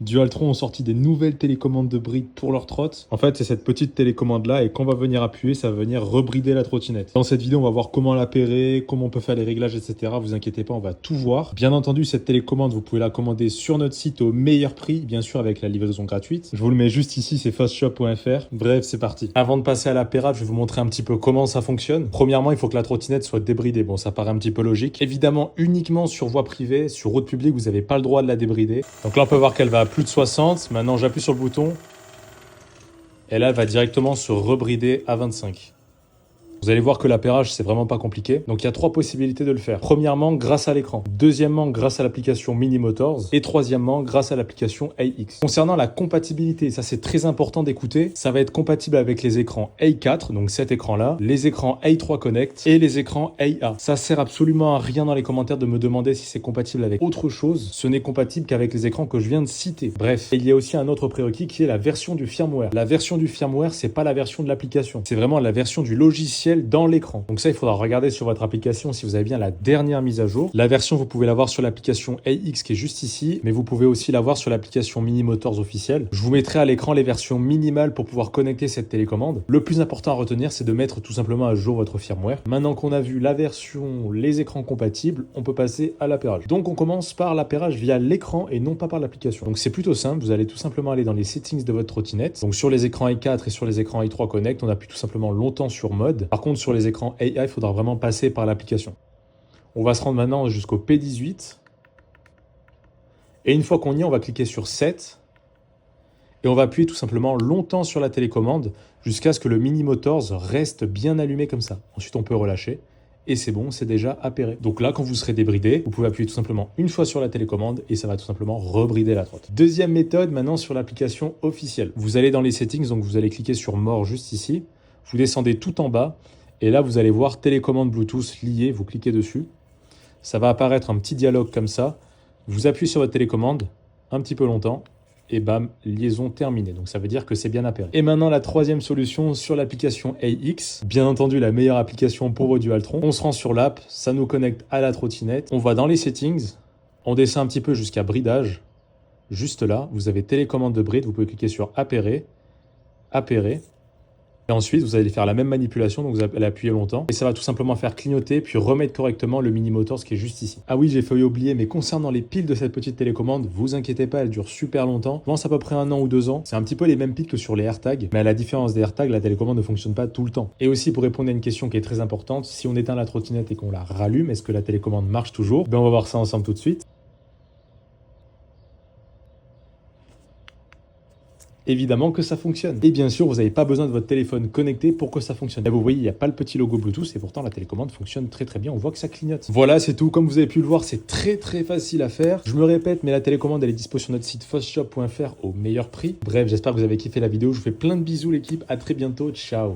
Dualtron ont sorti des nouvelles télécommandes de bride pour leur trotte. En fait, c'est cette petite télécommande là et quand on va venir appuyer, ça va venir rebrider la trottinette. Dans cette vidéo, on va voir comment l'appairer, comment on peut faire les réglages, etc. Vous inquiétez pas, on va tout voir. Bien entendu, cette télécommande, vous pouvez la commander sur notre site au meilleur prix, bien sûr avec la livraison gratuite. Je vous le mets juste ici, c'est fastshop.fr. Bref, c'est parti. Avant de passer à l'appairage, je vais vous montrer un petit peu comment ça fonctionne. Premièrement, il faut que la trottinette soit débridée. Bon, ça paraît un petit peu logique. Évidemment, uniquement sur voie privée, sur route publique, vous n'avez pas le droit de la débrider. Donc là, on peut voir qu'elle va à plus de 60. Maintenant, j'appuie sur le bouton et là, elle va directement se rebrider à 25. Vous allez voir que l'appairage, c'est vraiment pas compliqué. Donc, il y a trois possibilités de le faire. Premièrement, grâce à l'écran. Deuxièmement, grâce à l'application Mini Motors. Et troisièmement, grâce à l'application AX. Concernant la compatibilité, ça c'est très important d'écouter, ça va être compatible avec les écrans A4, donc cet écran-là, les écrans A3 Connect et les écrans AA. Ça sert absolument à rien dans les commentaires de me demander si c'est compatible avec autre chose. Ce n'est compatible qu'avec les écrans que je viens de citer. Bref, il y a aussi un autre prérequis qui est la version du firmware. La version du firmware, c'est pas la version de l'application. C'est vraiment la version du logiciel dans l'écran. Donc ça, il faudra regarder sur votre application si vous avez bien la dernière mise à jour. La version, vous pouvez l'avoir sur l'application AX qui est juste ici, mais vous pouvez aussi l'avoir sur l'application Mini Motors officielle. Je vous mettrai à l'écran les versions minimales pour pouvoir connecter cette télécommande. Le plus important à retenir, c'est de mettre tout simplement à jour votre firmware. Maintenant qu'on a vu la version, les écrans compatibles, on peut passer à l'appairage. Donc on commence par l'appairage via l'écran et non pas par l'application. Donc c'est plutôt simple, vous allez tout simplement aller dans les settings de votre trottinette. Donc sur les écrans A4 et sur les écrans A3 Connect, on appuie tout simplement longtemps sur mode. Par contre, sur les écrans AI, il faudra vraiment passer par l'application. On va se rendre maintenant jusqu'au P18. Et une fois qu'on y est, on va cliquer sur 7. Et on va appuyer tout simplement longtemps sur la télécommande jusqu'à ce que le Mini Motors reste bien allumé comme ça. Ensuite, on peut relâcher. Et c'est bon, c'est déjà appairé. Donc là, quand vous serez débridé, vous pouvez appuyer tout simplement une fois sur la télécommande et ça va tout simplement rebrider la trotte. Deuxième méthode, maintenant sur l'application officielle. Vous allez dans les settings, donc vous allez cliquer sur More juste ici. Vous descendez tout en bas. Et là, vous allez voir télécommande Bluetooth liée, vous cliquez dessus. Ça va apparaître un petit dialogue comme ça. Vous appuyez sur votre télécommande un petit peu longtemps et bam, liaison terminée. Donc ça veut dire que c'est bien appairé. Et maintenant, la troisième solution sur l'application AX. Bien entendu, la meilleure application pour vos Dualtron. On se rend sur l'app, ça nous connecte à la trottinette. On va dans les settings, on descend un petit peu jusqu'à bridage. Juste là, vous avez télécommande de bride, vous pouvez cliquer sur appairer, appairer. Et ensuite, vous allez faire la même manipulation, donc vous allez appuyer longtemps. Et ça va tout simplement faire clignoter, puis remettre correctement le Mini Motors qui est juste ici. Ah oui, j'ai failli oublier, mais concernant les piles de cette petite télécommande, vous inquiétez pas, elles durent super longtemps. Je pense à peu près 1 an ou 2 ans. C'est un petit peu les mêmes piles que sur les AirTags, mais à la différence des AirTags, la télécommande ne fonctionne pas tout le temps. Et aussi, pour répondre à une question qui est très importante, si on éteint la trottinette et qu'on la rallume, est-ce que la télécommande marche toujours? Ben, on va voir ça ensemble tout de suite. Évidemment que ça fonctionne. Et bien sûr, vous n'avez pas besoin de votre téléphone connecté pour que ça fonctionne. Là, vous voyez, il n'y a pas le petit logo Bluetooth et pourtant la télécommande fonctionne très très bien. On voit que ça clignote. Voilà, c'est tout. Comme vous avez pu le voir, c'est très très facile à faire. Je me répète, mais la télécommande, elle est dispo sur notre site fastshop.fr au meilleur prix. Bref, j'espère que vous avez kiffé la vidéo. Je vous fais plein de bisous l'équipe. À très bientôt. Ciao.